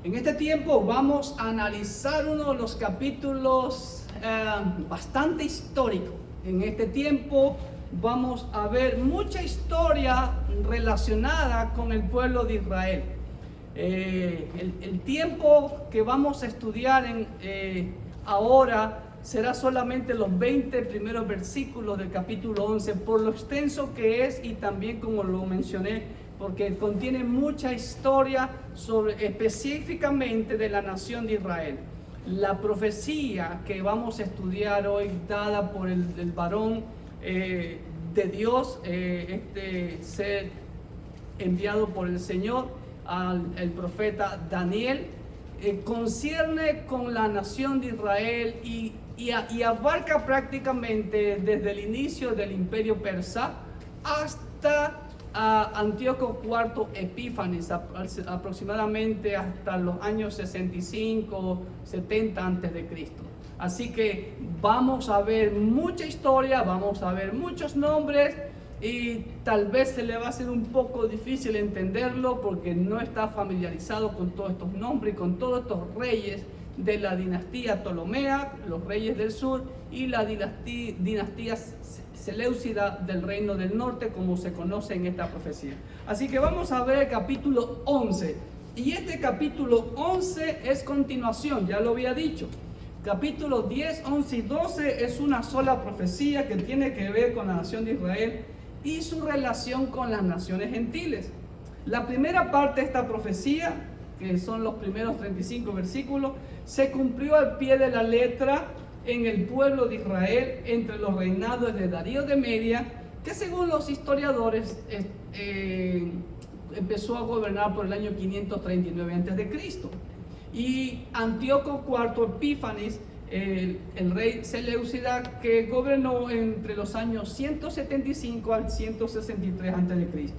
En este tiempo vamos a analizar uno de los capítulos bastante histórico. En este tiempo vamos a ver mucha historia relacionada con el pueblo de Israel. El tiempo que vamos a estudiar ahora será solamente los 20 primeros versículos del capítulo 11, por lo extenso que es y también como lo mencioné, porque contiene mucha historia específicamente de la nación de Israel. La profecía que vamos a estudiar hoy, dada por el varón de Dios, ser enviado por el Señor, el profeta Daniel, concierne con la nación de Israel y abarca prácticamente desde el inicio del imperio persa hasta Antíoco IV Epífanes, aproximadamente hasta los años 65, 70 antes de Cristo. Así que vamos a ver mucha historia, vamos a ver muchos nombres y tal vez se le va a hacer un poco difícil entenderlo porque no está familiarizado con todos estos nombres y con todos estos reyes de la dinastía Ptolomea, los reyes del sur, y la dinastía Seleucida del reino del norte, como se conoce en esta profecía. Así que vamos a ver el capítulo 11. Y este capítulo 11 es continuación, ya lo había dicho. Capítulo 10, 11 y 12 es una sola profecía que tiene que ver con la nación de Israel y su relación con las naciones gentiles. La primera parte de esta profecía, que son los primeros 35 versículos, se cumplió al pie de la letra en el pueblo de Israel entre los reinados de Darío de Media, que según los historiadores empezó a gobernar por el año 539 a.C. y Antíoco IV Epífanes, el rey Seleucida, que gobernó entre los años 175 al 163 a.C.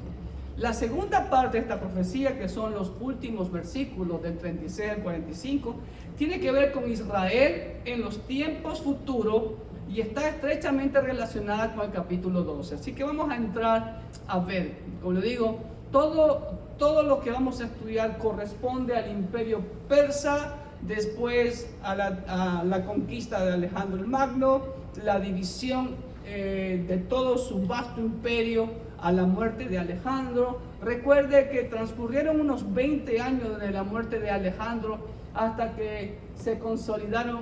La segunda parte de esta profecía, que son los últimos versículos del 36 al 45, tiene que ver con Israel en los tiempos futuros y está estrechamente relacionada con el capítulo 12. Así que vamos a entrar a ver, como le digo, todo lo que vamos a estudiar corresponde al imperio persa, después a la conquista de Alejandro el Magno, la división de todo su vasto imperio, a la muerte de Alejandro. Recuerde que transcurrieron unos 20 años de la muerte de Alejandro hasta que se consolidaron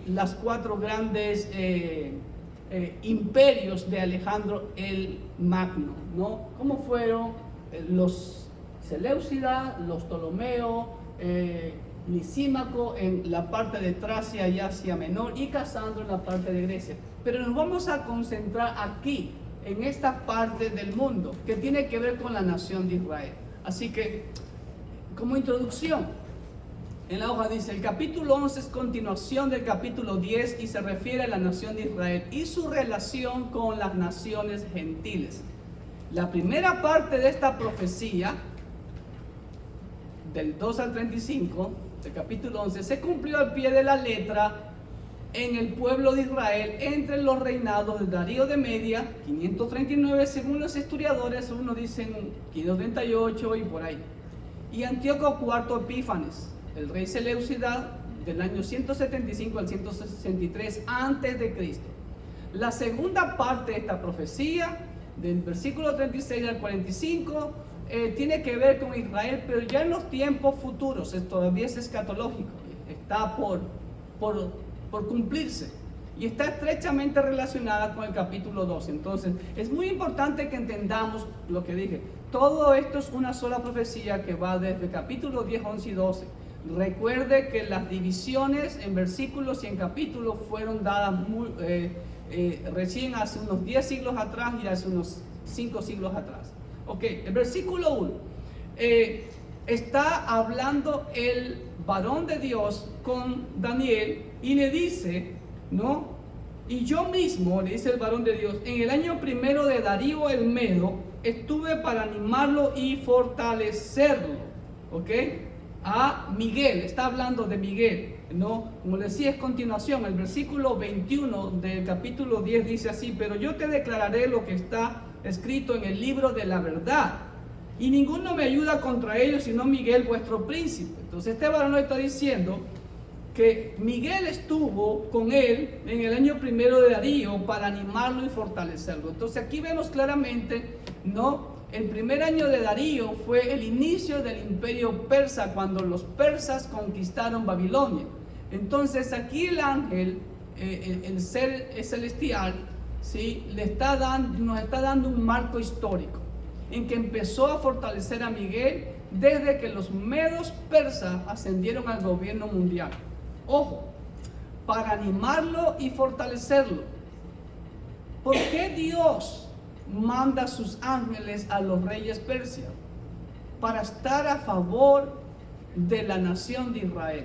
las cuatro grandes imperios de Alejandro el Magno, ¿no? Como fueron los Seleucida, los Ptolomeo, Lisímaco en la parte de Tracia y Asia Menor, y Casandro en la parte de Grecia. Pero nos vamos a concentrar aquí, en esta parte del mundo, que tiene que ver con la nación de Israel. Así que, como introducción, en la hoja dice, el capítulo 11 es continuación del capítulo 10 y se refiere a la nación de Israel y su relación con las naciones gentiles. La primera parte de esta profecía, del 2 al 35, del capítulo 11, se cumplió al pie de la letra en el pueblo de Israel entre los reinados de Darío de Media, 539 según los historiadores, unos dicen 538 y por ahí, y Antíoco IV Epífanes, el rey Seleucida, del año 175 al 163 antes de Cristo. La segunda parte de esta profecía, del versículo 36 al 45, tiene que ver con Israel, pero ya en los tiempos futuros, todavía es escatológico, está por cumplirse y está estrechamente relacionada con el capítulo 12. Entonces es muy importante que entendamos lo que dije. Todo esto es una sola profecía que va desde el capítulo 10, 11 y 12. Recuerde que las divisiones en versículos y en capítulos fueron dadas recién hace unos 10 siglos atrás y hace unos 5 siglos atrás. Ok, el versículo 1 está hablando el varón de Dios con Daniel y le dice, ¿no? Y yo mismo, le dice el varón de Dios, en el año primero de Darío el Medo, estuve para animarlo y fortalecerlo, ¿ok? A Miguel, está hablando de Miguel, ¿no? Como le decía, es continuación, el versículo 21 del capítulo 10 dice así, pero yo te declararé lo que está escrito en el libro de la verdad. y ninguno me ayuda contra ellos, sino Miguel, vuestro príncipe. Entonces este varón está diciendo que Miguel estuvo con él en el año primero de Darío para animarlo y fortalecerlo. Entonces aquí vemos claramente, ¿no? El primer año de Darío fue el inicio del imperio persa, cuando los persas conquistaron Babilonia. Entonces aquí el ángel, el ser celestial, ¿sí? Nos está dando un marco histórico en que empezó a fortalecer a Miguel desde que los medos persas ascendieron al gobierno mundial. Ojo, para animarlo y fortalecerlo. ¿Por qué Dios manda a sus ángeles a los reyes persia? Para estar a favor de la nación de Israel.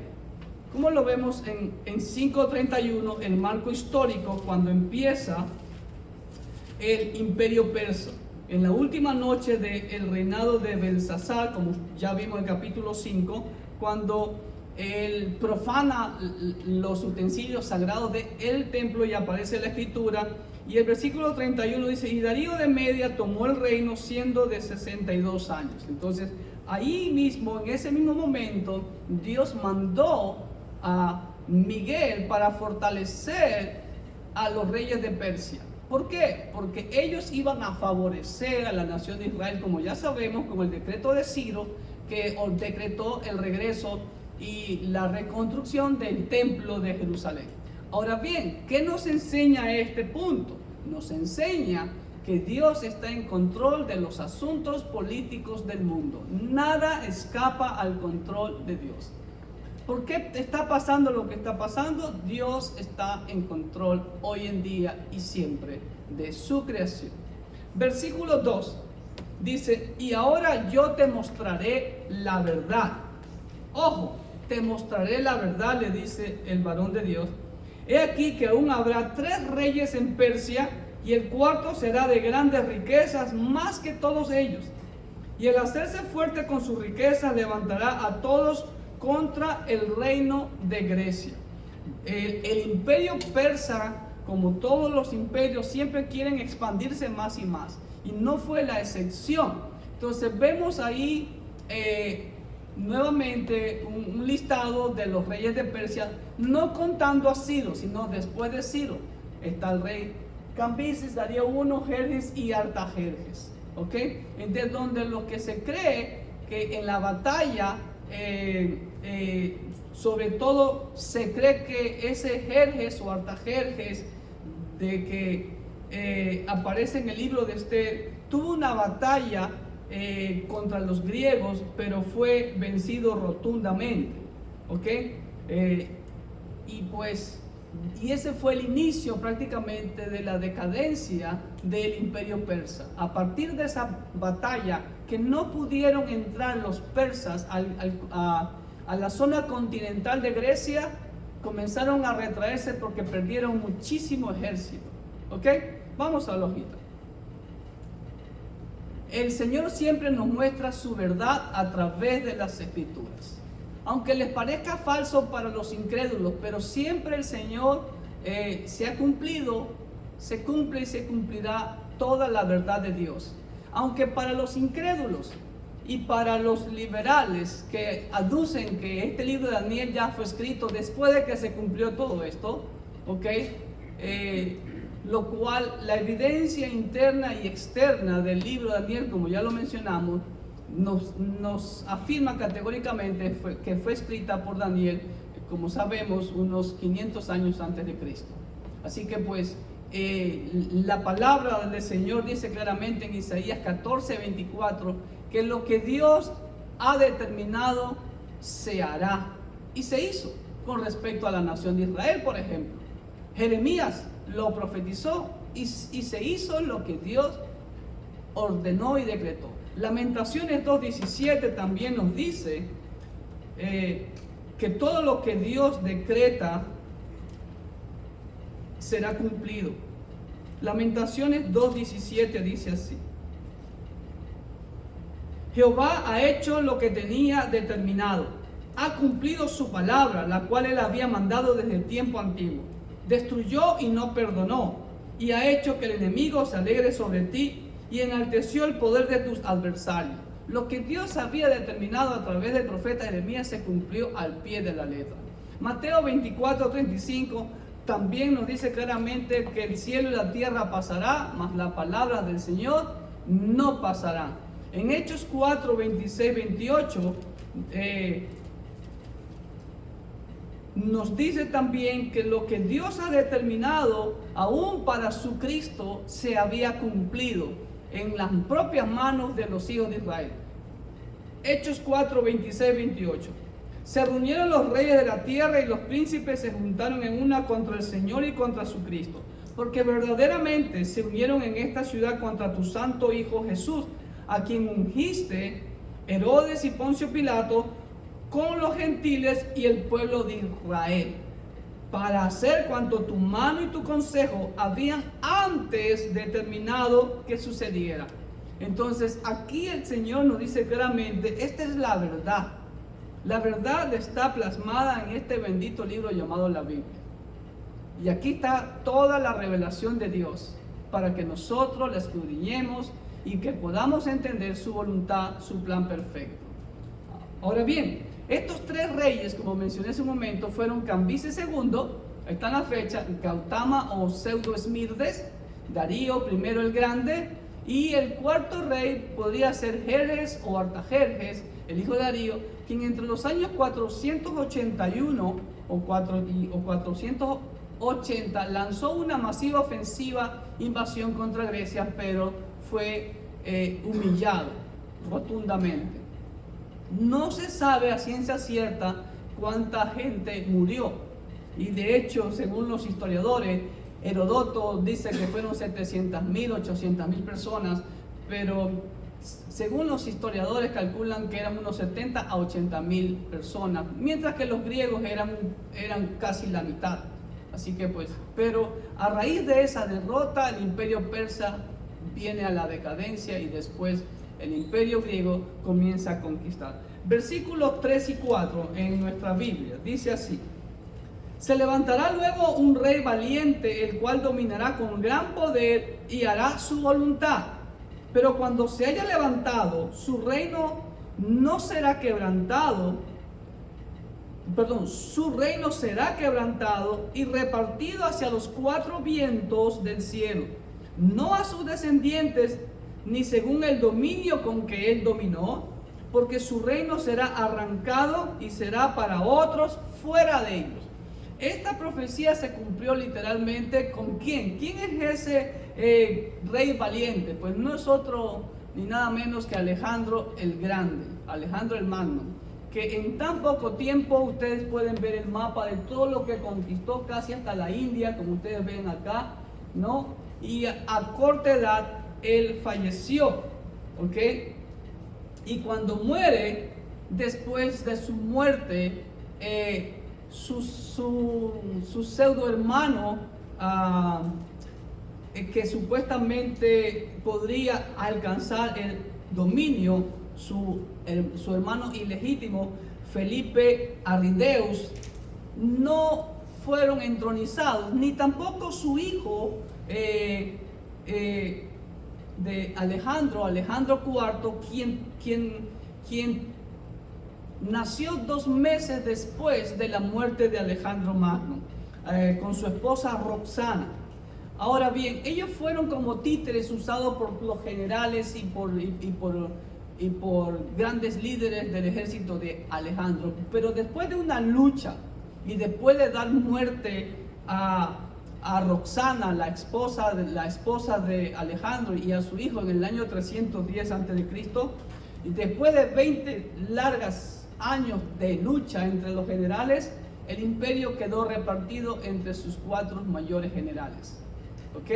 Como lo vemos en 531, el marco histórico, cuando empieza el imperio persa. En la última noche del reinado de Belsasar, como ya vimos en el capítulo 5, cuando él profana los utensilios sagrados del templo y aparece la escritura, y el versículo 31 dice: y Darío de Media tomó el reino siendo de 62 años. Entonces ahí mismo, en ese mismo momento, Dios mandó a Miguel para fortalecer a los reyes de Persia. ¿Por qué? Porque ellos iban a favorecer a la nación de Israel, como ya sabemos, con el decreto de Ciro, que decretó el regreso y la reconstrucción del templo de Jerusalén. Ahora bien, ¿qué nos enseña este punto? Nos enseña que Dios está en control de los asuntos políticos del mundo. Nada escapa al control de Dios. ¿Por qué está pasando lo que está pasando? Dios está en control hoy en día y siempre de su creación. Versículo 2 dice: y ahora yo te mostraré la verdad. Ojo, te mostraré la verdad, le dice el varón de Dios. He aquí que aún habrá 3 reyes en Persia, y el cuarto será de grandes riquezas, más que todos ellos. Y al hacerse fuerte con sus riquezas, levantará a todos contra el reino de Grecia. El imperio persa, como todos los imperios, siempre quieren expandirse más y más, y no fue la excepción. Entonces vemos ahí nuevamente un listado de los reyes de Persia, no contando a Ciro, sino después de Ciro está el rey Cambises, Darío I, Jerjes y Artajerjes, ¿ok? Entonces, donde lo que se cree que en la batalla, sobre todo se cree que ese Jerjes o Artajerjes de que aparece en el libro de Esther, tuvo una batalla contra los griegos, pero fue vencido rotundamente, ¿ok? Y ese fue el inicio prácticamente de la decadencia del imperio persa. A partir de esa batalla, que no pudieron entrar los persas a la zona continental de Grecia, comenzaron a retraerse porque perdieron muchísimo ejército, ¿ok? Vamos a la hojita. El Señor siempre nos muestra su verdad a través de las Escrituras. Aunque les parezca falso para los incrédulos, pero siempre el Señor se ha cumplido, se cumple y se cumplirá toda la verdad de Dios. Aunque para los incrédulos y para los liberales que aducen que este libro de Daniel ya fue escrito después de que se cumplió todo esto, ¿ok? Lo cual, la evidencia interna y externa del libro de Daniel, como ya lo mencionamos, nos afirma categóricamente que fue escrita por Daniel, como sabemos, unos 500 años antes de Cristo. Así que pues la palabra del Señor dice claramente en Isaías 14:24 que lo que Dios ha determinado se hará, y se hizo con respecto a la nación de Israel. Por ejemplo, Jeremías lo profetizó y se hizo lo que Dios ordenó y decretó. Lamentaciones 2:17 también nos dice que todo lo que Dios decreta será cumplido. Lamentaciones 2:17 dice así: Jehová ha hecho lo que tenía determinado, ha cumplido su palabra, la cual él había mandado desde el tiempo antiguo. Destruyó y no perdonó, y ha hecho que el enemigo se alegre sobre ti, y enalteció el poder de tus adversarios. Lo que Dios había determinado a través del profeta Jeremías se cumplió al pie de la letra. Mateo 24:35 también nos dice claramente que el cielo y la tierra pasará, mas la palabra del Señor no pasará. En Hechos 4:26-28 nos dice también que lo que Dios ha determinado aún para su Cristo se había cumplido en las propias manos de los hijos de Israel. Hechos 4:26-28. Se reunieron los reyes de la tierra y los príncipes se juntaron en una contra el Señor y contra su Cristo, porque verdaderamente se unieron en esta ciudad contra tu santo Hijo Jesús, a quien ungiste Herodes y Poncio Pilato con los gentiles y el pueblo de Israel, para hacer cuanto tu mano y tu consejo habían antes determinado que sucediera. Entonces aquí el Señor nos dice claramente, esta es la verdad. La verdad está plasmada en este bendito libro llamado la Biblia. Y aquí está toda la revelación de Dios para que nosotros la escudriñemos y que podamos entender su voluntad, su plan perfecto. Ahora bien, estos tres reyes, como mencioné hace un momento, fueron Cambises II, ahí está la fecha, Gautama o Pseudo-Esmirdes, Darío I el Grande, y el cuarto rey podría ser Jerjes o Artajerjes, el hijo de Darío, quien entre los años 481 o 480 lanzó una masiva ofensiva invasión contra Grecia, pero fue humillado rotundamente. No se sabe a ciencia cierta cuánta gente murió, y de hecho, según los historiadores, Heródoto dice que fueron 700.000, 800.000 personas, pero según los historiadores calculan que eran unos 70 a 80.000 personas, mientras que los griegos eran casi la mitad. Así que pues, pero a raíz de esa derrota, el imperio persa viene a la decadencia y después el imperio griego comienza a conquistar. Versículos 3 y 4 en nuestra Biblia dice así: se levantará luego un rey valiente, el cual dominará con gran poder y hará su voluntad. Pero cuando se haya levantado, su reino no será quebrantado. Su reino será quebrantado y repartido hacia los cuatro vientos del cielo, no a sus descendientes, ni según el dominio con que él dominó, porque su reino será arrancado y será para otros fuera de ellos. Esta profecía se cumplió literalmente ¿con quién? ¿Quién es ese rey valiente? Pues no es otro ni nada menos que Alejandro el Grande, Alejandro el Magno, que en tan poco tiempo ustedes pueden ver el mapa de todo lo que conquistó, casi hasta la India, como ustedes ven acá, ¿no? Y a corta edad él falleció, ¿ok? Y cuando muere, después de su muerte, su pseudo hermano, que supuestamente podría alcanzar el dominio, su hermano ilegítimo, Felipe Arrhidaeus, no fueron entronizados, ni tampoco su hijo de Alejandro IV, quien nació 2 meses después de la muerte de Alejandro Magno, con su esposa Roxana. Ahora bien, ellos fueron como títeres usados por los generales y por grandes líderes del ejército de Alejandro. Pero después de una lucha y después de dar muerte a Roxana, la esposa de Alejandro, y a su hijo en el año 310 a.C., y después de 20 largas años de lucha entre los generales, el imperio quedó repartido entre sus 4 mayores generales. ¿Ok?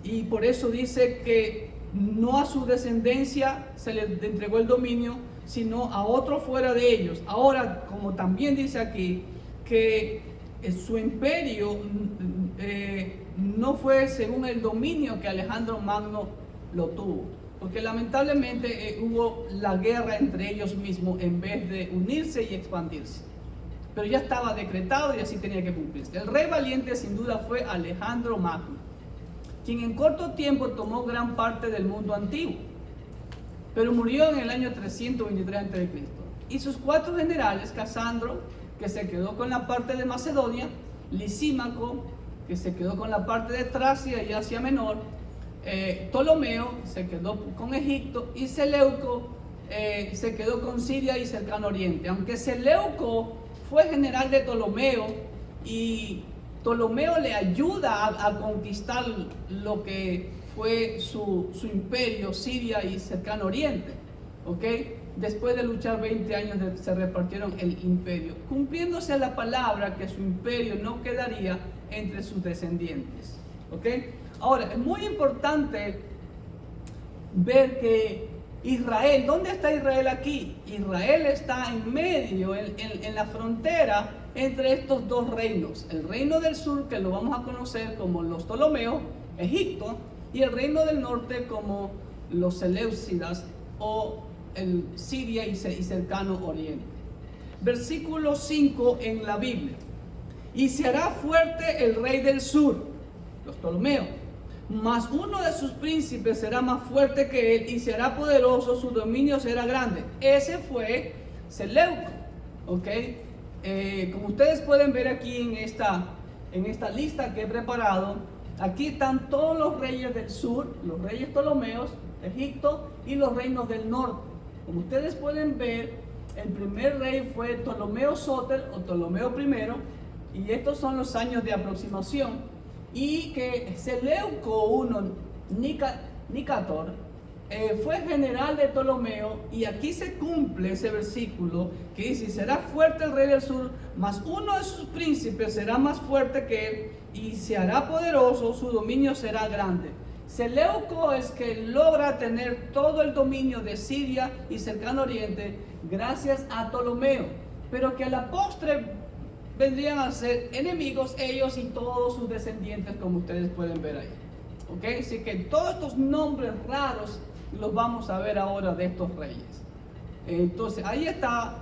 Y por eso dice que no a su descendencia se le entregó el dominio, sino a otro fuera de ellos. Ahora, como también dice aquí, que su imperio no fue según el dominio que Alejandro Magno lo tuvo, porque lamentablemente hubo la guerra entre ellos mismos en vez de unirse y expandirse. Pero ya estaba decretado y así tenía que cumplirse. El rey valiente sin duda fue Alejandro Magno, quien en corto tiempo tomó gran parte del mundo antiguo. pero murió en el año 323 a.C. Y sus 4 generales, Casandro, que se quedó con la parte de Macedonia, Lisímaco, que se quedó con la parte de Tracia y Asia Menor, Ptolomeo se quedó con Egipto y Seleuco se quedó con Siria y Cercano Oriente. Aunque Seleuco fue general de Ptolomeo y Ptolomeo le ayuda a conquistar lo que fue su imperio, Siria y Cercano Oriente, ¿ok? Después de luchar 20 años se repartieron el imperio, cumpliéndose la palabra que su imperio no quedaría entre sus descendientes, ¿ok? Ahora, es muy importante ver que Israel, ¿dónde está Israel aquí? Israel está en medio, en la frontera entre estos dos reinos. El reino del sur, que lo vamos a conocer como los Ptolomeos, Egipto, y el reino del norte como los Seleucidas o el Siria y Cercano Oriente. Versículo 5 en la Biblia. Y se hará fuerte el rey del sur, los Ptolomeos, mas uno de sus príncipes será más fuerte que él y se hará poderoso, su dominio será grande. Ese fue Seleuco, ¿ok? Como ustedes pueden ver aquí en esta lista que he preparado, aquí están todos los reyes del sur, los reyes Ptolomeos, Egipto y los reinos del norte. Como ustedes pueden ver, el primer rey fue Ptolomeo Sóter o Ptolomeo I, y estos son los años de aproximación. Y que Seleuco I Nicator fue general de Ptolomeo, y aquí se cumple ese versículo que dice: será fuerte el rey del sur, mas uno de sus príncipes será más fuerte que él y se hará poderoso, su dominio será grande. Seleuco es que logra tener todo el dominio de Siria y Cercano Oriente gracias a Ptolomeo, pero que a la postre vendrían a ser enemigos ellos y todos sus descendientes, como ustedes pueden ver ahí. ¿Ok? Así que todos estos nombres raros los vamos a ver ahora de estos reyes. Entonces, ahí está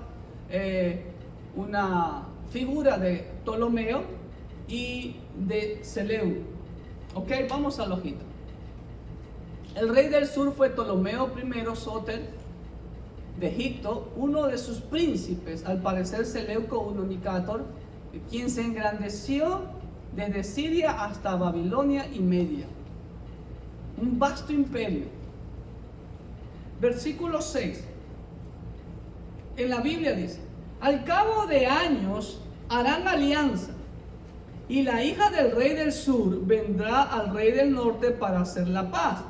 una figura de Ptolomeo y de Seleuco. ¿Ok? Vamos a la hojita. El rey del sur fue Ptolomeo I Sóter de Egipto, uno de sus príncipes, al parecer Seleuco I Nicator, quien se engrandeció desde Siria hasta Babilonia y Media. Un vasto imperio. Versículo 6. En la Biblia dice: al cabo de años harán alianza, y la hija del rey del sur vendrá al rey del norte para hacer la paz.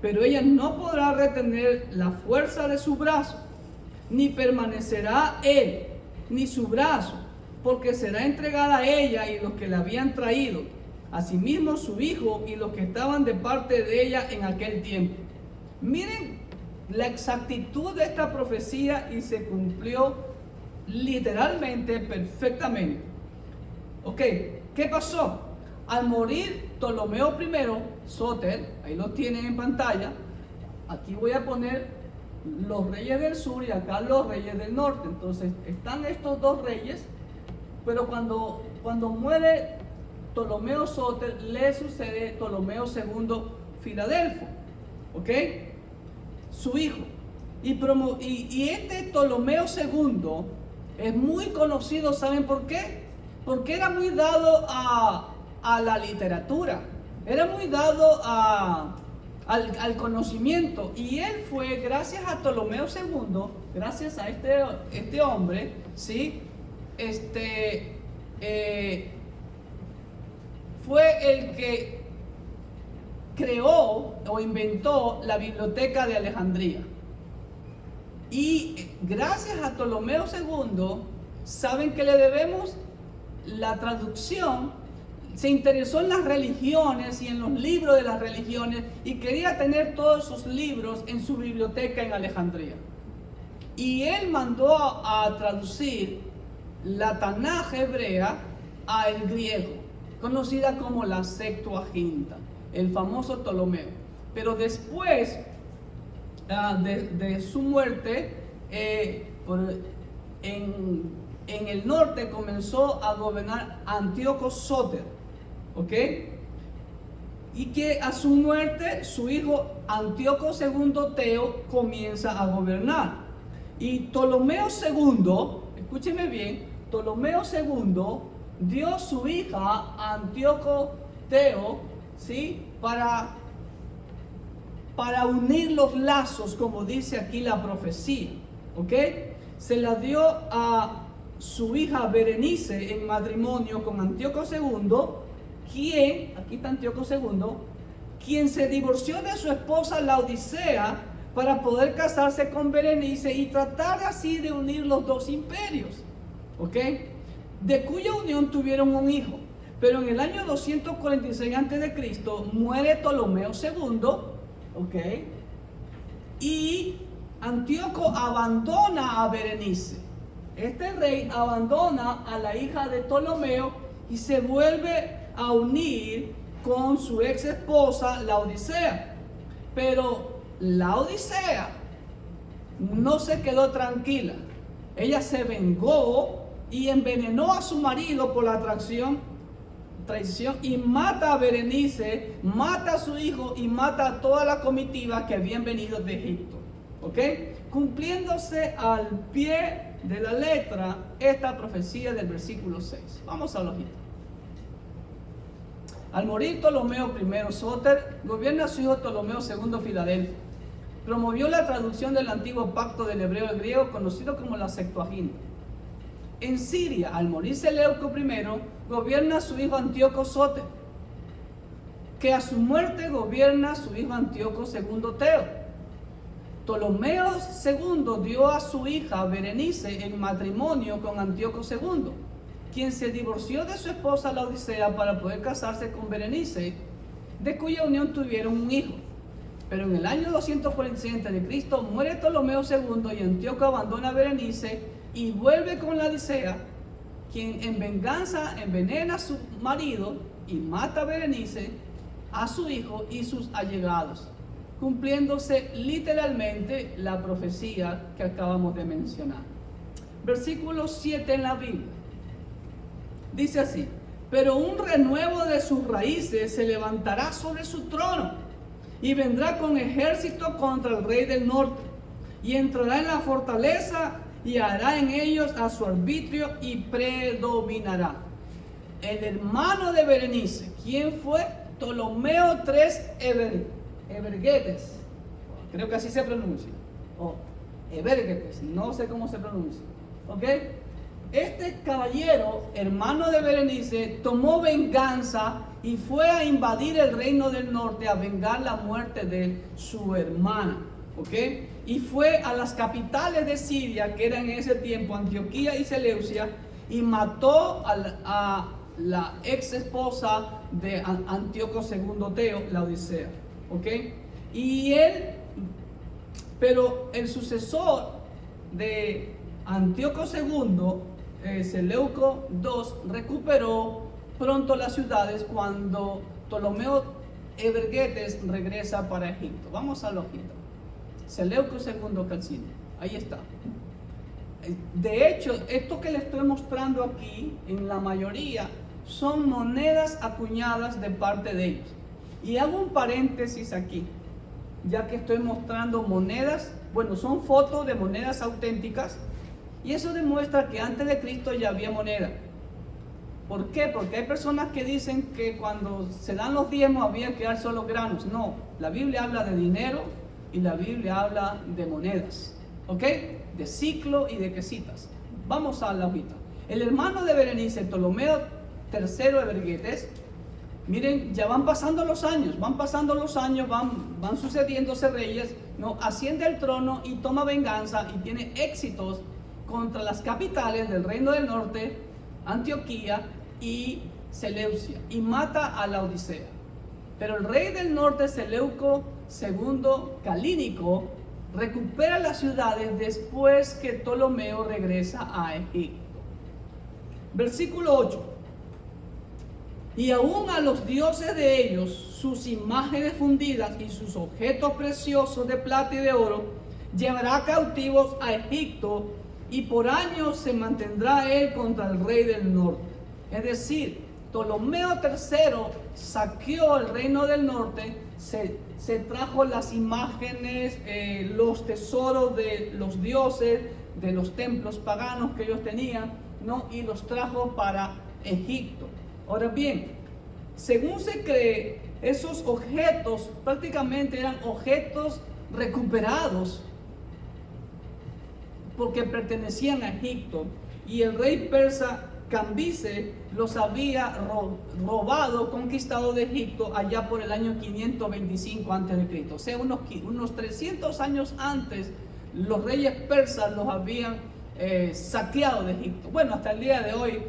Pero ella no podrá retener la fuerza de su brazo, ni permanecerá él, ni su brazo, porque será entregada a ella y los que la habían traído, asimismo su hijo y los que estaban de parte de ella en aquel tiempo. Miren la exactitud de esta profecía, y se cumplió literalmente, perfectamente. Ok, ¿qué pasó? Al morir Ptolomeo I Sóter, ahí lo tienen en pantalla, aquí voy a poner los reyes del sur y acá los reyes del norte. Entonces están estos dos reyes, pero cuando muere Ptolomeo Sóter, le sucede Ptolomeo II Filadelfo, ¿ok? Su hijo. Y este Ptolomeo II es muy conocido, ¿saben por qué? Porque era muy dado a la literatura, era muy dado al conocimiento, y él fue, gracias a Ptolomeo II, gracias a este hombre, ¿sí? Fue el que creó o inventó la biblioteca de Alejandría. Y gracias a Ptolomeo II, ¿saben qué le debemos? La traducción. Se interesó en las religiones y en los libros de las religiones, y quería tener todos esos libros en su biblioteca en Alejandría. Y él mandó a traducir la Tanaj hebrea al griego, conocida como la Septuaginta, el famoso Ptolomeo. Pero después de su muerte, en el norte comenzó a gobernar Antíoco Sóter, ¿ok? y que a su muerte su hijo Antíoco II Teo comienza a gobernar. Y Ptolomeo II, escúcheme bien, Ptolomeo II dio su hija a Antíoco Teo, ¿sí? Para unir los lazos, como dice aquí la profecía, ¿ok? Se la dio a su hija Berenice en matrimonio con Antíoco II, quien, aquí está Antíoco II, quien se divorció de su esposa Laodicea para poder casarse con Berenice y tratar así de unir los dos imperios, ¿ok? De cuya unión tuvieron un hijo. Pero en el año 246 a.C. muere Ptolomeo II, ¿ok? Y Antíoco abandona a Berenice. Este rey abandona a la hija de Ptolomeo y se vuelve a unir con su ex esposa Laodicea. Pero Laodicea no se quedó tranquila. Ella se vengó y envenenó a su marido por la traición y mata a Berenice, mata a su hijo y mata a toda la comitiva que habían venido de Egipto. ¿Ok? Cumpliéndose al pie de la letra esta profecía del versículo 6. Vamos a la hojita. Al morir Ptolomeo I Sóter, gobierna a su hijo Ptolomeo II Filadelfo. Promovió la traducción del antiguo pacto del hebreo al griego, conocido como la Septuaginta. En Siria, al morir Seleuco I, gobierna a su hijo Antíoco Sóter, que a su muerte gobierna a su hijo Antíoco II Teo. Ptolomeo II dio a su hija Berenice en matrimonio con Antíoco II, quien se divorció de su esposa Laodicea para poder casarse con Berenice, de cuya unión tuvieron un hijo. Pero en el año 246 a.C. muere Ptolomeo II y Antíoco abandona a Berenice y vuelve con Laodicea, quien en venganza envenena a su marido y mata a Berenice, a su hijo y sus allegados, cumpliéndose literalmente la profecía que acabamos de mencionar. Versículo 7 en la Biblia dice así: pero un renuevo de sus raíces se levantará sobre su trono y vendrá con ejército contra el rey del norte y entrará en la fortaleza y hará en ellos a su arbitrio y predominará. El hermano de Berenice, ¿quién fue? Ptolomeo III Evergetes, creo que así se pronuncia, o Evergetes, no sé cómo se pronuncia, ¿ok? Este caballero, hermano de Berenice, tomó venganza y fue a invadir el reino del norte a vengar la muerte de su hermana, ¿ok? Y fue a las capitales de Siria, que eran en ese tiempo Antioquía y Seleucia, y mató a la ex esposa de Antíoco II Teo, Laodicea, ¿ok? Pero el sucesor de Antíoco II, Seleuco II, recuperó pronto las ciudades cuando Ptolomeo Evergetes regresa para Egipto. Vamos a la hojita. Seleuco II Calcino, ahí está. De hecho, esto que le estoy mostrando aquí, en la mayoría, son monedas acuñadas de parte de ellos. Y hago un paréntesis aquí, ya que estoy mostrando monedas, bueno, son fotos de monedas auténticas, y eso demuestra que antes de Cristo ya había moneda. ¿Por qué? Porque hay personas que dicen que cuando se dan los diezmos había que dar solo granos. No, la Biblia habla de dinero y la Biblia habla de monedas, ¿ok? De ciclo y de quesitas. Vamos a la hojita. El hermano de Berenice, Ptolomeo III Evergetes, miren, ya van pasando los años, van sucediéndose reyes, ¿no? Asciende al trono y toma venganza y tiene éxitos contra las capitales del reino del norte, Antioquía y Seleucia, y mata a Laodicea. Pero el rey del norte, Seleuco II Calínico, recupera las ciudades después que Ptolomeo regresa a Egipto. Versículo 8. Y aún a los dioses de ellos, sus imágenes fundidas y sus objetos preciosos de plata y de oro, llevará cautivos a Egipto, y por años se mantendrá él contra el rey del norte. Es decir, Ptolomeo III saqueó el reino del norte, se trajo las imágenes, los tesoros de los dioses, de los templos paganos que ellos tenían, ¿no? Y los trajo para Egipto. Ahora bien, según se cree, esos objetos prácticamente eran objetos recuperados porque pertenecían a Egipto, y el rey persa Cambises los había robado, conquistado de Egipto allá por el año 525 a.C. O sea, unos 300 años antes, los reyes persas los habían saqueado de Egipto. Bueno, hasta el día de hoy,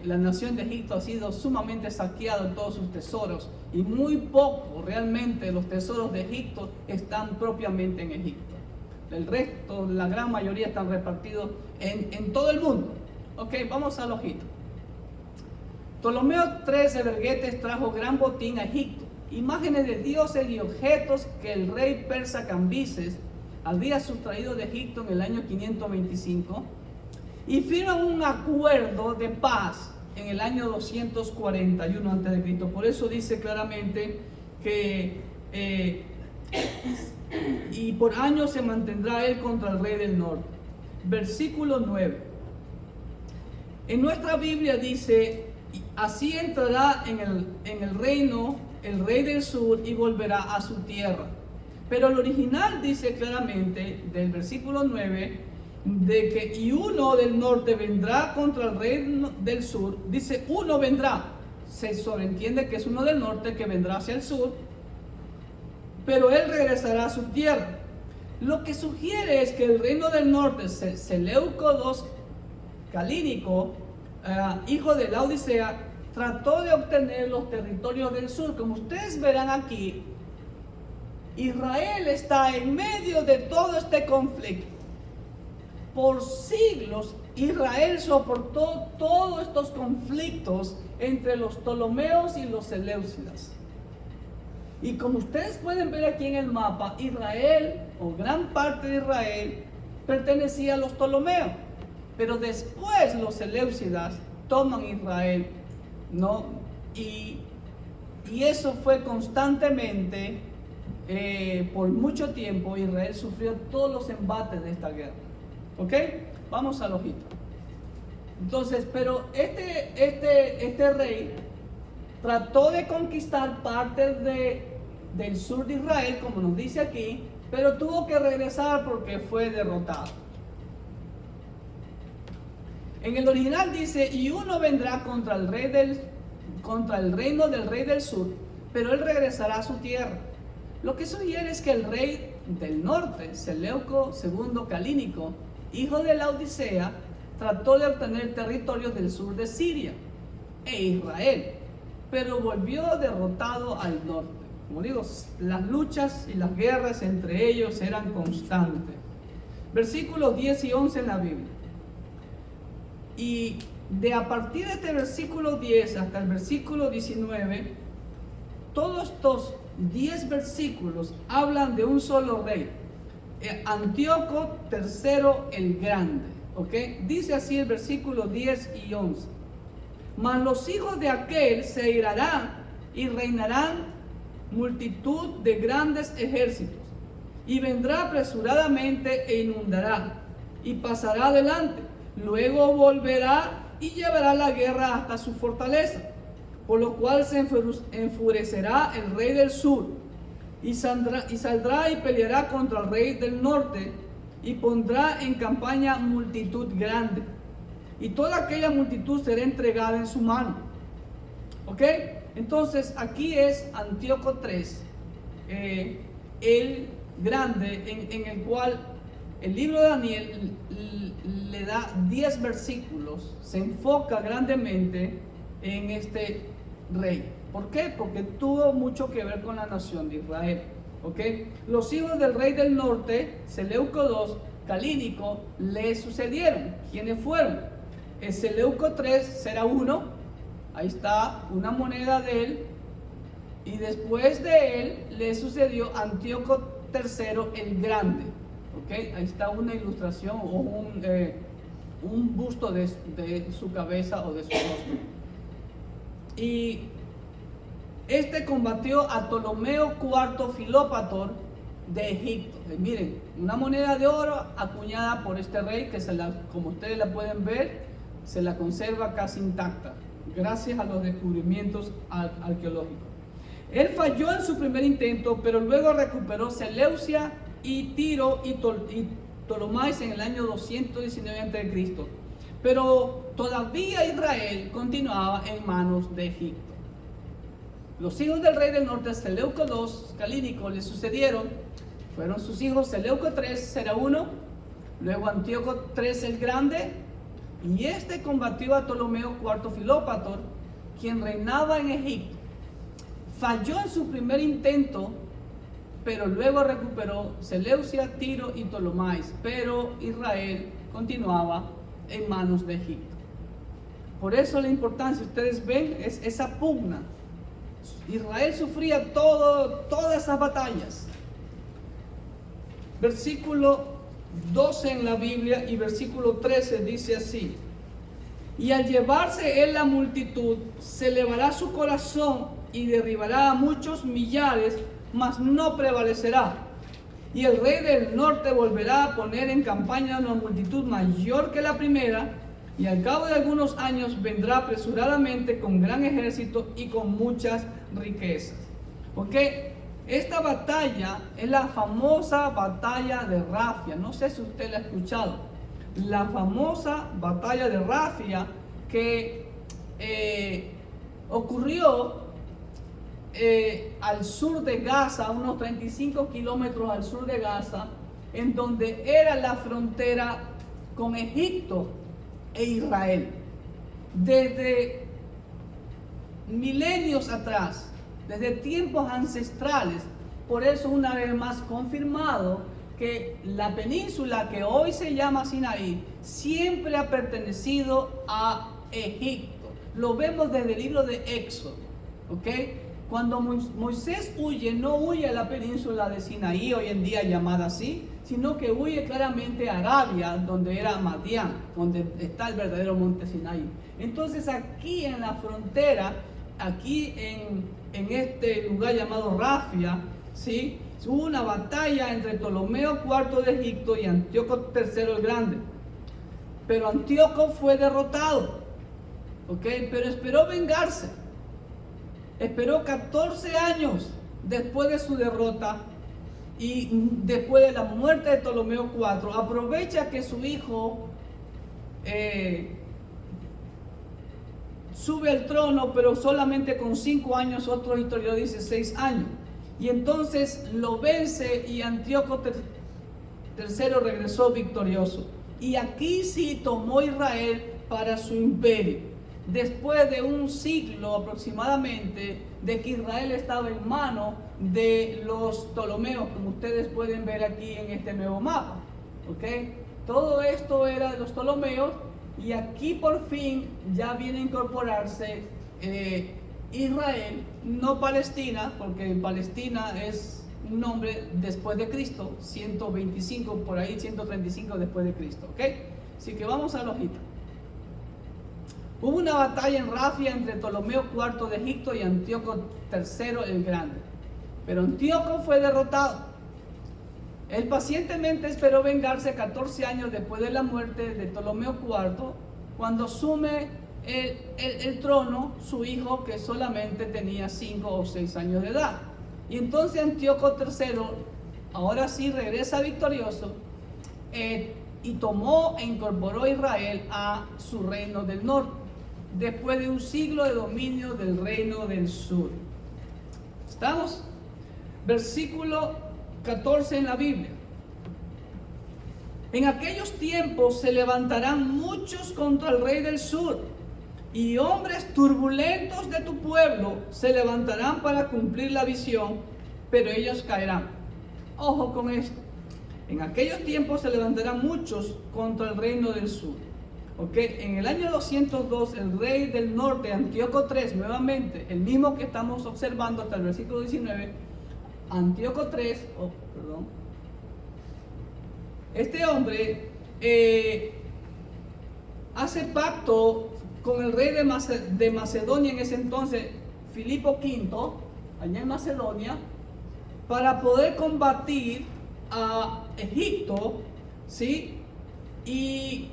la nación de Egipto ha sido sumamente saqueada en todos sus tesoros, y muy poco realmente los tesoros de Egipto están propiamente en Egipto. El resto, la gran mayoría, están repartidos en todo el mundo. Ok, vamos al ojito. Ptolomeo III de Vergetes trajo gran botín a Egipto, imágenes de dioses y objetos que el rey persa Cambises había sustraído de Egipto en el año 525, y firma un acuerdo de paz en el año 241 a.C. Por eso dice claramente que y por años se mantendrá él contra el rey del norte. Versículo 9. En nuestra Biblia dice: así entrará en el reino el rey del sur y volverá a su tierra. Pero el original dice claramente, del versículo 9, de que y uno del norte vendrá contra el rey del sur. Dice uno vendrá, se sobreentiende que es uno del norte que vendrá hacia el sur, pero él regresará a su tierra. Lo que sugiere es que el reino del norte, Seleuco II Calínico, hijo de Laodicea, trató de obtener los territorios del sur. Como ustedes verán aquí, Israel está en medio de todo este conflicto. Por siglos Israel soportó todos estos conflictos entre los Ptolomeos y los Seleucidas. Y como ustedes pueden ver aquí en el mapa, Israel, o gran parte de Israel, pertenecía a los Ptolomeos. Pero después los Seleucidas toman Israel, ¿no? Y eso fue constantemente, por mucho tiempo. Israel sufrió todos los embates de esta guerra. ¿Ok? Vamos al ojito. Entonces, pero este rey trató de conquistar parte del sur de Israel, como nos dice aquí, pero tuvo que regresar porque fue derrotado. En el original dice: y uno vendrá contra el reino del rey del sur, pero él regresará a su tierra. Lo que sugiere es que el rey del norte, Seleuco II Calínico, hijo de Laodicea, trató de obtener territorios del sur de Siria e Israel, pero volvió derrotado al norte. Como digo, las luchas y las guerras entre ellos eran constantes. Versículos 10 y 11 en la Biblia. Y a partir de este versículo 10 hasta el versículo 19, todos estos 10 versículos hablan de un solo rey, Antíoco III el Grande. ¿Ok? Dice así el versículo 10 y 11. Mas los hijos de aquel se irán y reinarán multitud de grandes ejércitos, y vendrá apresuradamente e inundará, y pasará adelante. Luego volverá y llevará la guerra hasta su fortaleza, por lo cual se enfurecerá el rey del sur, y saldrá y peleará contra el rey del norte, y pondrá en campaña multitud grande, y toda aquella multitud será entregada en su mano. ¿Ok? Entonces aquí es Antíoco III, el grande, en el cual el libro de Daniel le da 10 versículos, se enfoca grandemente en este rey. ¿Por qué? Porque tuvo mucho que ver con la nación de Israel. ¿Ok? Los hijos del rey del norte, Seleuco II Calínico, le sucedieron. ¿Quiénes fueron? El Seleuco III será uno. Ahí está una moneda de él. Y después de él le sucedió Antíoco III el Grande. ¿Ok? Ahí está una ilustración o un busto de su cabeza o de su rostro. y este combatió a Ptolomeo IV Filópator de Egipto. Miren, una moneda de oro acuñada por este rey que como ustedes la pueden ver, se la conserva casi intacta, gracias a los descubrimientos arqueológicos. Él falló en su primer intento, pero luego recuperó Seleucia y Tiro y Ptolemaís en el año 219 a.C. Pero todavía Israel continuaba en manos de Egipto. Los hijos del rey del norte, Seleuco II Calínico, le sucedieron. Fueron sus hijos Seleuco III, Serauno, luego Antíoco III el Grande, y este combatió a Ptolomeo IV Filópator, quien reinaba en Egipto. Falló en su primer intento, pero luego recuperó Seleucia, Tiro y Ptolemaís, pero Israel continuaba en manos de Egipto. Por eso la importancia, ustedes ven, es esa pugna. Israel sufría todas esas batallas. Versículo 12 en la Biblia y versículo 13 dice así: y al llevarse él la multitud, se elevará su corazón y derribará a muchos millares, mas no prevalecerá. Y el rey del norte volverá a poner en campaña una multitud mayor que la primera, y al cabo de algunos años vendrá apresuradamente con gran ejército y con muchas riquezas. ¿Ok? Esta batalla es la famosa batalla de Rafia. No sé si usted la ha escuchado. La famosa batalla de Rafia que ocurrió al sur de Gaza, unos 35 kilómetros al sur de Gaza, en donde era la frontera con Egipto e Israel. Desde milenios atrás, desde tiempos ancestrales. Por eso una vez más confirmado que la península que hoy se llama Sinaí siempre ha pertenecido a Egipto. Lo vemos desde el libro de Éxodo, ¿ok? Cuando Moisés huye, no huye a la península de Sinaí, hoy en día llamada así, sino que huye claramente a Arabia, donde era Madián, donde está el verdadero monte Sinaí. Entonces aquí en la frontera, aquí en este lugar llamado Rafia, ¿sí?, hubo una batalla entre Ptolomeo IV de Egipto y Antíoco III el Grande. Pero Antíoco fue derrotado, ¿ok? Pero esperó vengarse. Esperó 14 años después de su derrota y después de la muerte de Ptolomeo IV. Aprovecha que su hijo sube al trono, pero solamente con 5 años, otros historiadores dicen 6 años. Y entonces lo vence y Antíoco III regresó victorioso. Y aquí sí tomó Israel para su imperio. Después de un siglo aproximadamente de que Israel estaba en manos de los Ptolomeos, como ustedes pueden ver aquí en este nuevo mapa. ¿Ok? Todo esto era de los Ptolomeos. Y aquí por fin ya viene a incorporarse Israel, no Palestina, porque Palestina es un nombre después de Cristo, 125, por ahí 135 después de Cristo, ¿ok? Así que vamos a la hojita. Hubo una batalla en Rafia entre Ptolomeo IV de Egipto y Antíoco III el Grande, pero Antíoco fue derrotado. Él pacientemente esperó vengarse 14 años después de la muerte de Ptolomeo IV, cuando asume el trono su hijo, que solamente tenía 5 o 6 años de edad. Y entonces Antíoco III, ahora sí regresa victorioso, y tomó e incorporó a Israel a su reino del norte, después de un siglo de dominio del reino del sur. ¿Estamos? Versículo 14 en la Biblia. En aquellos tiempos se levantarán muchos contra el rey del sur, y hombres turbulentos de tu pueblo se levantarán para cumplir la visión, pero ellos caerán. Ojo con esto. En aquellos tiempos se levantarán muchos contra el reino del sur. ¿Ok? En el año 202, el rey del norte, Antíoco III, nuevamente, el mismo que estamos observando hasta el versículo 19, Antíoco III, este hombre hace pacto con el rey de Macedonia en ese entonces, Filipo V, allá en Macedonia, para poder combatir a Egipto, ¿sí? Y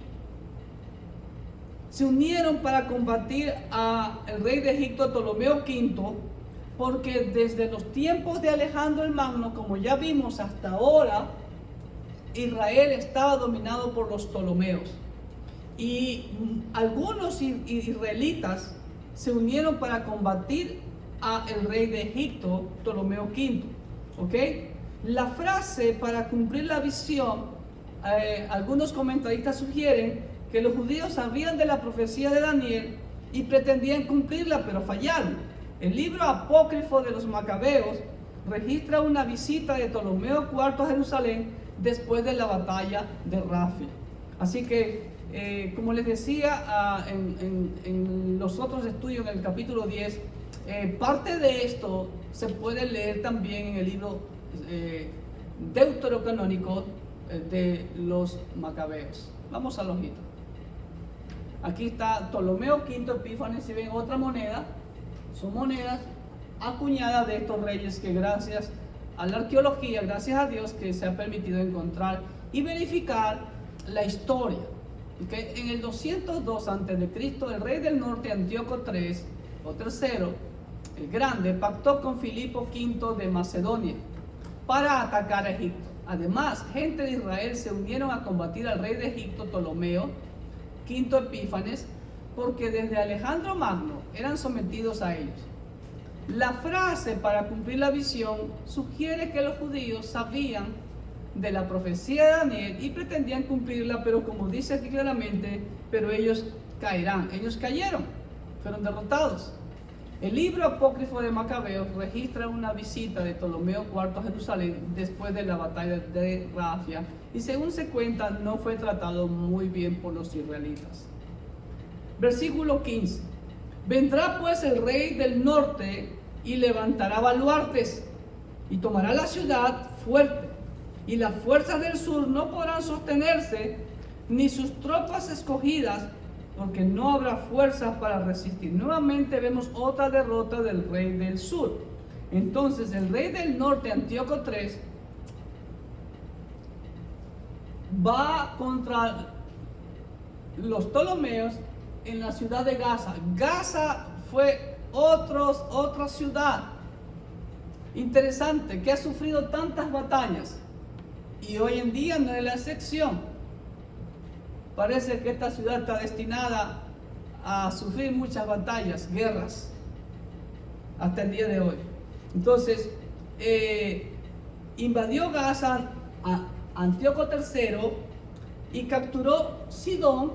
se unieron para combatir al rey de Egipto, Ptolomeo V, porque desde los tiempos de Alejandro el Magno, como ya vimos hasta ahora, Israel estaba dominado por los Ptolomeos. Y algunos israelitas se unieron para combatir al rey de Egipto, Ptolomeo V. ¿Ok? La frase para cumplir la visión, algunos comentaristas sugieren que los judíos sabían de la profecía de Daniel y pretendían cumplirla, pero fallaron. El libro apócrifo de los Macabeos registra una visita de Ptolomeo IV a Jerusalén después de la batalla de Rafia. Así que, como les decía en los otros estudios, en el capítulo 10, parte de esto se puede leer también en el libro deuterocanónico de los Macabeos. Vamos al ojito. Aquí está Ptolomeo V Epífanes. Si ven otra moneda, son monedas acuñadas de estos reyes que gracias a la arqueología, gracias a Dios, que se ha permitido encontrar y verificar la historia. ¿Okay? En el 202 a.C., el rey del norte Antíoco III, o tercero, el grande, pactó con Filipo V de Macedonia para atacar a Egipto. Además, gente de Israel se unieron a combatir al rey de Egipto, Ptolomeo V Epífanes, porque desde Alejandro Magno eran sometidos a ellos. La frase para cumplir la visión sugiere que los judíos sabían de la profecía de Daniel y pretendían cumplirla, pero como dice aquí claramente, pero ellos caerán. Ellos cayeron, fueron derrotados. El libro apócrifo de Macabeos registra una visita de Ptolomeo IV a Jerusalén después de la batalla de Rafia, y según se cuenta, no fue tratado muy bien por los israelitas. Versículo 15. Vendrá pues el rey del norte y levantará baluartes y tomará la ciudad fuerte, y las fuerzas del sur no podrán sostenerse, ni sus tropas escogidas, porque no habrá fuerzas para resistir. Nuevamente vemos otra derrota del rey del sur. Entonces el rey del norte, Antíoco III, va contra los Ptolomeos en la ciudad de Gaza. Gaza fue otra ciudad interesante que ha sufrido tantas batallas y hoy en día no es la excepción. Parece que esta ciudad está destinada a sufrir muchas batallas, guerras, hasta el día de hoy. Entonces, invadió Gaza a Antíoco III y capturó Sidón,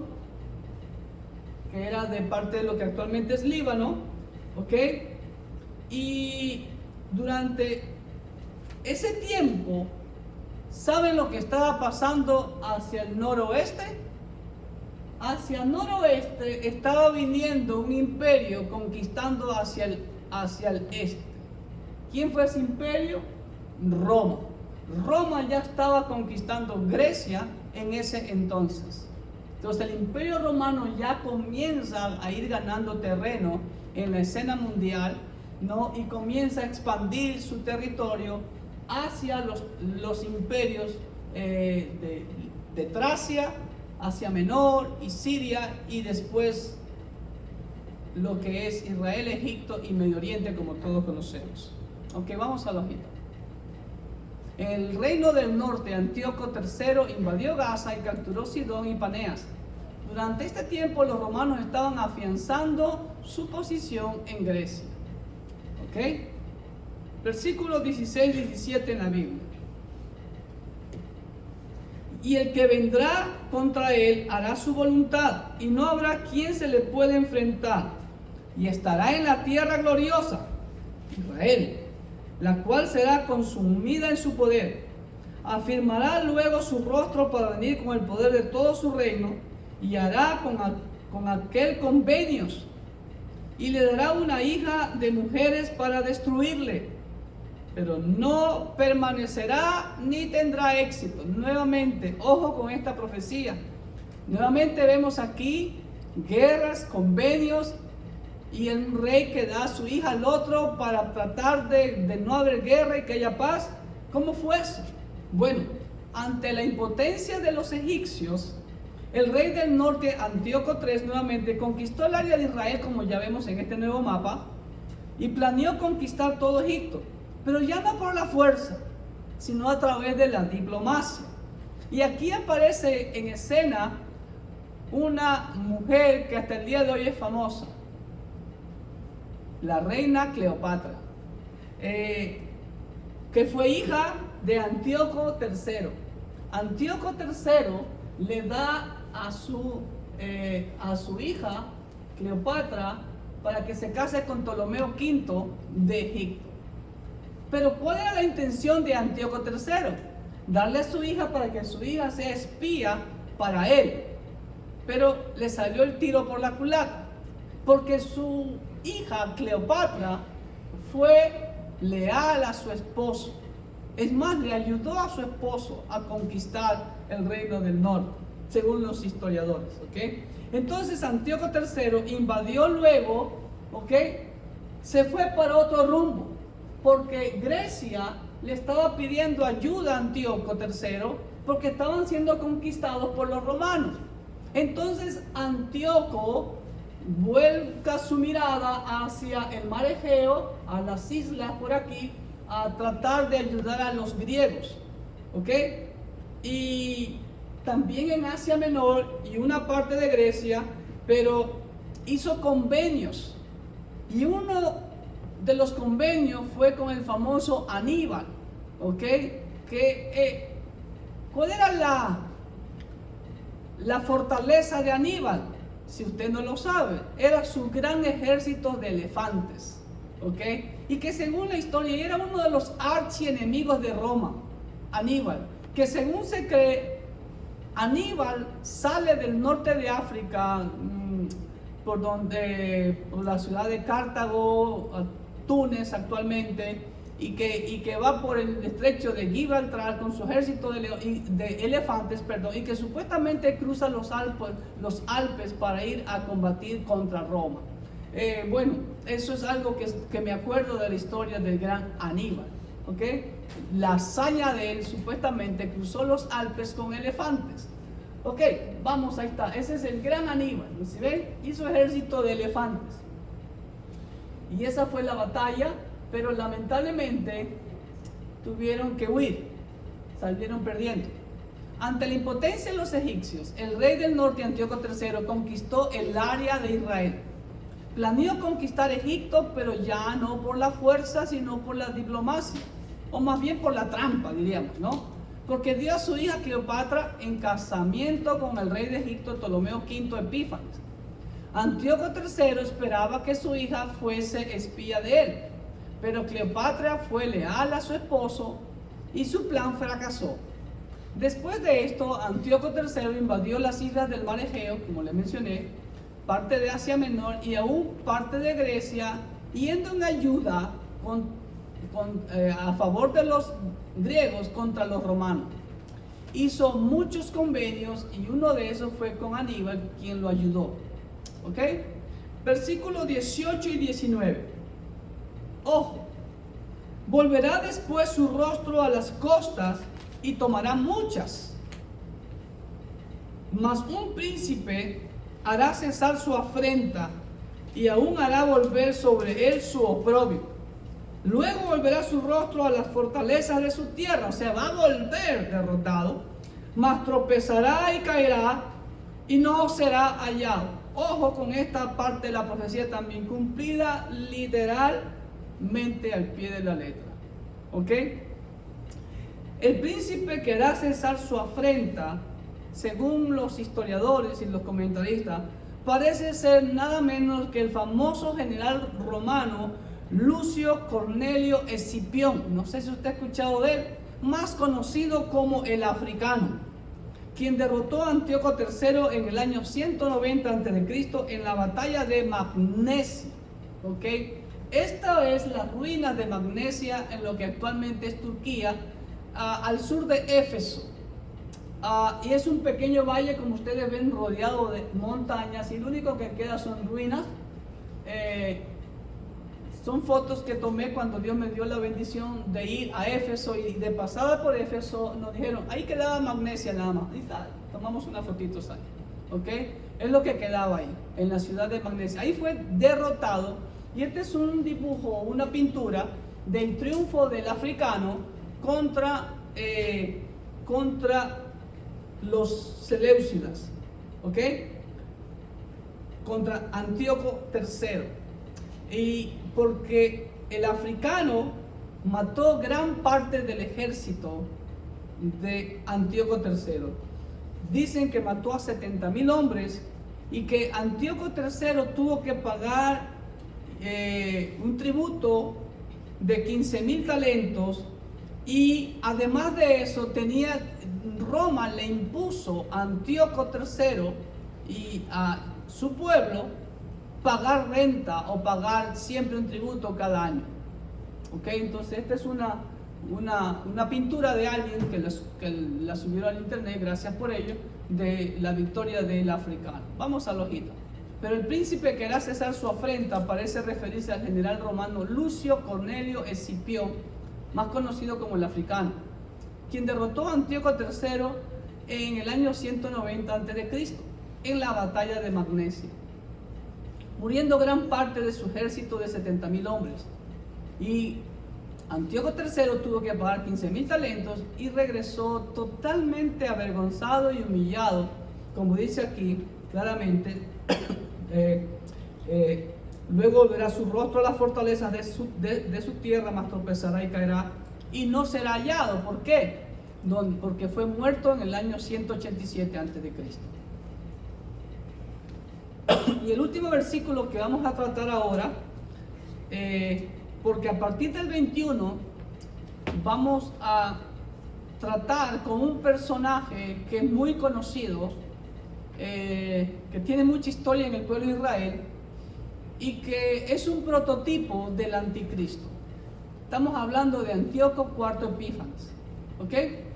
que era de parte de lo que actualmente es Líbano, ¿ok? Y durante ese tiempo, ¿saben lo que estaba pasando hacia el noroeste? Hacia el noroeste estaba viniendo un imperio conquistando hacia el este. ¿Quién fue ese imperio? Roma. Roma ya estaba conquistando Grecia en ese entonces. Entonces el imperio romano ya comienza a ir ganando terreno en la escena mundial, ¿no? Y comienza a expandir su territorio hacia los imperios de Tracia, Asia Menor y Siria, y después lo que es Israel, Egipto y Medio Oriente, como todos conocemos. Ok, vamos a la hojita. El reino del norte, Antíoco III, invadió Gaza y capturó Sidón y Paneas. Durante este tiempo los romanos estaban afianzando su posición en Grecia. ¿Ok? Versículos 16 y 17 en la Biblia. Y el que vendrá contra él hará su voluntad, y no habrá quien se le pueda enfrentar, y estará en la tierra gloriosa, Israel, la cual será consumida en su poder. Afirmará luego su rostro para venir con el poder de todo su reino, y hará con aquel convenios, y le dará una hija de mujeres para destruirle, pero no permanecerá ni tendrá éxito. Nuevamente, ojo con esta profecía. Nuevamente vemos aquí guerras, convenios, y el rey que da a su hija al otro para tratar de no haber guerra y que haya paz. ¿Cómo fue eso? Bueno, ante la impotencia de los egipcios, el rey del norte, Antíoco III, nuevamente conquistó el área de Israel, como ya vemos en este nuevo mapa, y planeó conquistar todo Egipto, pero ya no por la fuerza, sino a través de la diplomacia. Y aquí aparece en escena una mujer que hasta el día de hoy es famosa, la reina Cleopatra, que fue hija de Antíoco III. Antíoco III le da a su hija Cleopatra para que se case con Ptolomeo V de Egipto. Pero ¿cuál era la intención de Antíoco III? Darle a su hija para que su hija sea espía para él. Pero le salió el tiro por la culata, porque su hija Cleopatra fue leal a su esposo. Es más, le ayudó a su esposo a conquistar el reino del norte, según los historiadores, ¿ok? Entonces Antíoco III invadió luego, ¿ok? Se fue para otro rumbo, porque Grecia le estaba pidiendo ayuda a Antíoco III, porque estaban siendo conquistados por los romanos. Entonces Antíoco vuelca su mirada hacia el mar Egeo, a las islas por aquí, a tratar de ayudar a los griegos, ¿ok? Y también en Asia Menor y una parte de Grecia, pero hizo convenios, y uno de los convenios fue con el famoso Aníbal, ¿ok? ¿Cuál era la fortaleza de Aníbal? Si usted no lo sabe, era su gran ejército de elefantes, ¿ok? Y que según la historia era uno de los archienemigos de Roma, Aníbal, que según se cree, Aníbal sale del norte de África, por la ciudad de Cartago, Túnez actualmente, y que va por el estrecho de Gibraltar con su ejército de elefantes, y que supuestamente cruza los Alpes para ir a combatir contra Roma. Bueno, eso es algo que me acuerdo de la historia del gran Aníbal, ¿ok? La hazaña de él supuestamente cruzó los Alpes con elefantes. Ok, vamos, ahí está, ese es el gran Aníbal, ¿sí ven? Hizo ejército de elefantes. Y esa fue la batalla, pero lamentablemente tuvieron que huir, salieron perdiendo. Ante la impotencia de los egipcios, el rey del norte, Antíoco III, conquistó el área de Israel. Planeó conquistar Egipto, pero ya no por la fuerza, sino por la diplomacia, o más bien por la trampa, diríamos, ¿no? Porque dio a su hija Cleopatra en casamiento con el rey de Egipto, Ptolomeo V Epífanes. Antíoco III esperaba que su hija fuese espía de él, pero Cleopatra fue leal a su esposo y su plan fracasó. Después de esto, Antíoco III invadió las islas del mar Egeo, como le mencioné, parte de Asia Menor y aún parte de Grecia, yendo en ayuda a favor de los griegos contra los romanos. Hizo muchos convenios y uno de esos fue con Aníbal, quien lo ayudó. ¿Ok? Versículos 18 y 19. Ojo, volverá después su rostro a las costas y tomará muchas. Mas un príncipe hará cesar su afrenta y aún hará volver sobre él su oprobio. Luego volverá su rostro a las fortalezas de su tierra, o sea, va a volver derrotado, mas tropezará y caerá y no será hallado. Ojo con esta parte de la profecía también cumplida literalmente al pie de la letra. ¿Ok? El príncipe que hará cesar su afrenta, según los historiadores y los comentaristas, parece ser nada menos que el famoso general romano Lucio Cornelio Escipión. No sé si usted ha escuchado de él, más conocido como el africano, quien derrotó a Antíoco III en el año 190 a.C. en la batalla de Magnesia. ¿Ok? Esta es la ruina de Magnesia en lo que actualmente es Turquía, al sur de Éfeso. Y es un pequeño valle, como ustedes ven, rodeado de montañas, y lo único que queda son ruinas. Son fotos que tomé cuando Dios me dio la bendición de ir a Éfeso, y de pasada por Éfeso nos dijeron, ahí quedaba Magnesia nada más. Y tal, tomamos unas fotitos ahí, ¿ok? Es lo que quedaba ahí, en la ciudad de Magnesia. Ahí fue derrotado, y este es un dibujo, una pintura del triunfo del africano contra los seleucidas, ¿ok? Contra Antíoco III. Y porque el africano mató gran parte del ejército de Antíoco III. Dicen que mató a 70,000 hombres, y que Antíoco III tuvo que pagar un tributo de 15,000 talentos, y además de eso Roma le impuso a Antíoco III y a su pueblo pagar renta, o pagar siempre un tributo cada año. ¿Ok? Entonces esta es una pintura de alguien que la subieron al internet, gracias por ello, de la victoria del africano. Vamos a la hojita. Pero el príncipe que hará cesar su afrenta parece referirse al general romano Lucio Cornelio Escipión, más conocido como el africano, quien derrotó a Antíoco III en el año 190 a.C. en la batalla de Magnesia, muriendo gran parte de su ejército de 70,000 hombres. Y Antíoco III tuvo que pagar 15,000 talentos, y regresó totalmente avergonzado y humillado, como dice aquí claramente. Luego verá su rostro a las fortalezas de su tierra, mas tropezará y caerá, y no será hallado. ¿Por qué? Porque fue muerto en el año 187 a.C. Y el último versículo que vamos a tratar ahora, porque a partir del 21 vamos a tratar con un personaje que es muy conocido, que tiene mucha historia en el pueblo de Israel, y que es un prototipo del anticristo. Estamos hablando de Antíoco IV Epífanes, ¿ok?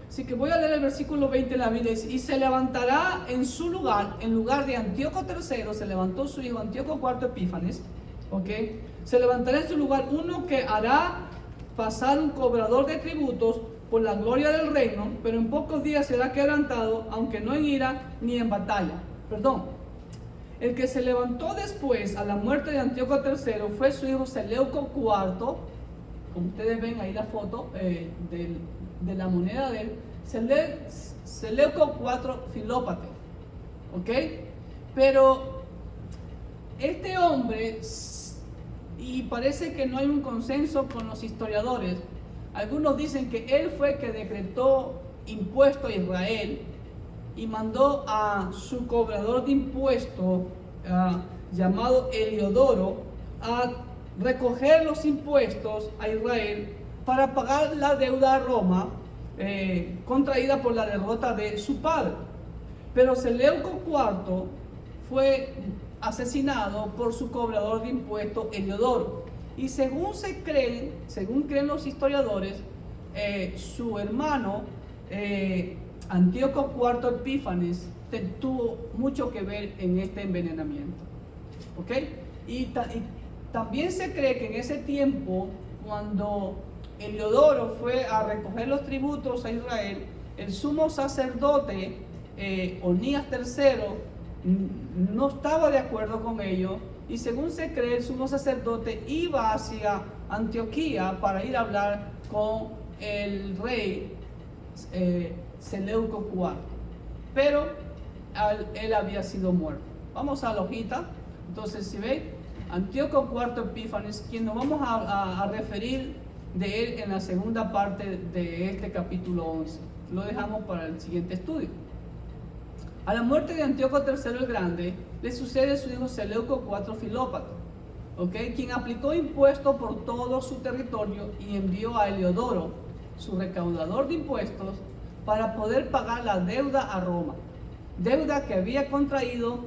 Así que voy a leer el versículo 20 de la Biblia. Dice, y se levantará en su lugar, en lugar de Antíoco III, se levantó su hijo Antíoco IV Epífanes, ¿ok? Se levantará en su lugar uno que hará pasar un cobrador de tributos por la gloria del reino, pero en pocos días será quebrantado, aunque no en ira ni en batalla. Perdón. El que se levantó después a la muerte de Antíoco III fue su hijo Seleuco IV, como ustedes ven ahí la foto de la moneda de él, Seleuco IV Filópate, ¿ok? Pero este hombre, y parece que no hay un consenso con los historiadores, algunos dicen que él fue el que decretó impuesto a Israel, y mandó a su cobrador de impuestos, llamado Heliodoro, a recoger los impuestos a Israel para pagar la deuda a Roma, contraída por la derrota de su padre. Pero Seleuco IV fue asesinado por su cobrador de impuestos, Heliodoro. Y según creen los historiadores, su hermano Antíoco IV Epífanes tuvo mucho que ver en este envenenamiento, ¿ok? Y también se cree que en ese tiempo, cuando Heliodoro fue a recoger los tributos a Israel, el sumo sacerdote Onías III no estaba de acuerdo con ello, y según se cree, el sumo sacerdote iba hacia Antioquía para ir a hablar con el rey Seleuco IV, pero él había sido muerto. Vamos a la hojita. Entonces, si veis, Antíoco IV Epífanes, quien nos vamos a referir de él en la segunda parte de este capítulo 11. Lo dejamos para el siguiente estudio. A la muerte de Antíoco III el Grande, le sucede su hijo Seleuco IV Filópato, quien aplicó impuestos por todo su territorio y envió a Heliodoro, su recaudador de impuestos, para poder pagar la deuda a Roma, deuda que había contraído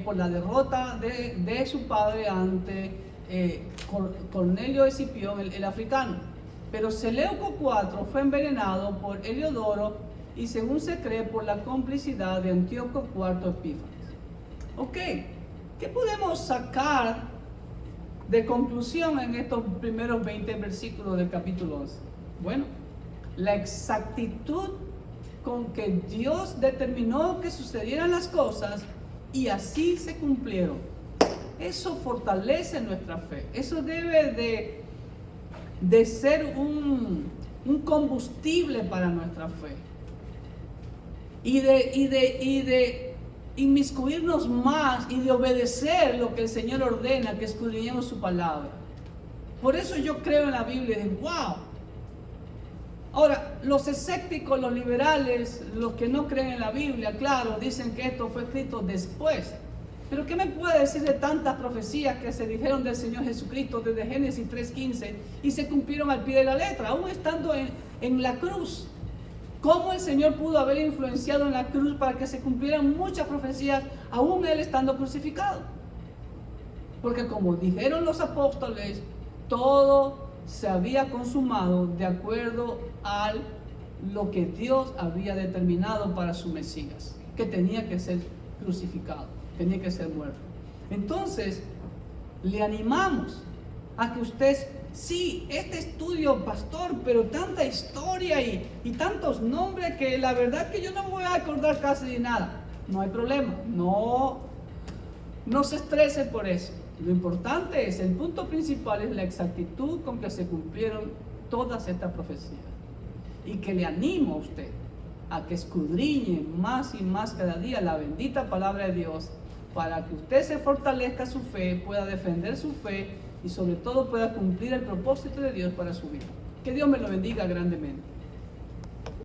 por la derrota de su padre ante Cornelio Escipión, el africano. Pero Seleuco IV fue envenenado por Heliodoro y según se cree por la complicidad de Antíoco IV Epífanes. Ok, ¿qué podemos sacar de conclusión en estos primeros 20 versículos del capítulo 11? Bueno, la exactitud con que Dios determinó que sucedieran las cosas y así se cumplieron. Eso fortalece nuestra fe. Eso debe de ser un combustible para nuestra fe. Y de inmiscuirnos más y de obedecer lo que el Señor ordena, que escudriñemos su palabra. Por eso yo creo en la Biblia y digo, wow. Ahora, los escépticos, los liberales, los que no creen en la Biblia, claro, dicen que esto fue escrito después. Pero ¿qué me puede decir de tantas profecías que se dijeron del Señor Jesucristo desde Génesis 3:15 y se cumplieron al pie de la letra, aún estando en la cruz? ¿Cómo el Señor pudo haber influenciado en la cruz para que se cumplieran muchas profecías, aún Él estando crucificado? Porque como dijeron los apóstoles, todo se había consumado de acuerdo a lo que Dios había determinado para su Mesías, que tenía que ser crucificado, tenía que ser muerto. Entonces, le animamos a que usted, sí, este estudio, pastor, pero tanta historia y tantos nombres que la verdad que yo no me voy a acordar casi de nada. No hay problema, no se estrese por eso. Lo importante es, el punto principal es la exactitud con que se cumplieron todas estas profecías. Y que le animo a usted a que escudriñe más y más cada día la bendita palabra de Dios, para que usted se fortalezca su fe, pueda defender su fe y sobre todo pueda cumplir el propósito de Dios para su vida. Que Dios me lo bendiga grandemente.